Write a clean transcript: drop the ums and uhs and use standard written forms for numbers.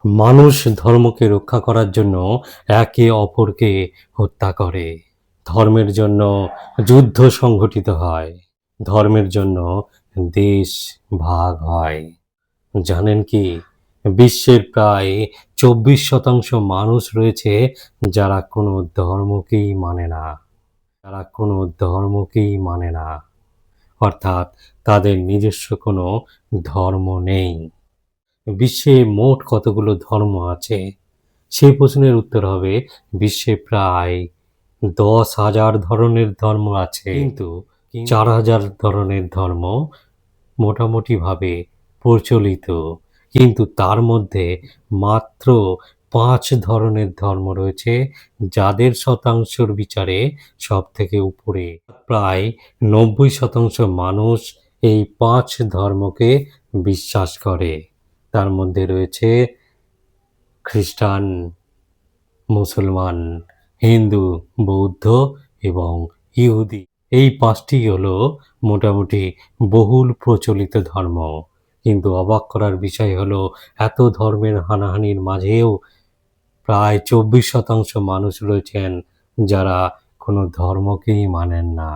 মানুষ ধর্মকে রক্ষা করার জন্য একে অপরকে হত্যা করে। ধর্মের জন্য যুদ্ধ সংঘটিত হয়। ধর্মের জন্য দেশ ভাগ হয়। জানেন কি? বিশ্বের প্রায় 24% মানুষ রয়েছে যারা কোনো ধর্মকেই মানে না। যারা কোনো ধর্মকেই মানে না। অর্থাৎ তাদের নিজস্ব কোনো ধর্ম নেই। বিশ্বে মোট কতগুলো ধর্ম আছে? সেই প্রশ্নের উত্তর হবে বিশ্বে প্রায় 10,000 ধরনের ধর্ম আছে। কিন্তু 4,000 ধরনের ধর্ম মোটামুটিভাবে প্রচলিত। কিন্তু তার মধ্যে মাত্র 5 ধরনের ধর্ম রয়েছে যাদের শতাংশের বিচারে সবথেকে উপরে। প্রায় 90% মানুষ এই 5 ধর্মকে বিশ্বাস করে। তার মধ্যে রয়েছে খ্রিস্টান, মুসলমান, হিন্দু, বৌদ্ধ এবং ইহুদি। এই 5টি হলো মোটামুটি বহুল প্রচলিত ধর্ম। কিন্তু অবাক করার বিষয় হলো এত ধর্মের হানাহানির মাঝেও প্রায় 24% মানুষ রয়েছেন যারা কোনো ধর্মকেই মানেন না।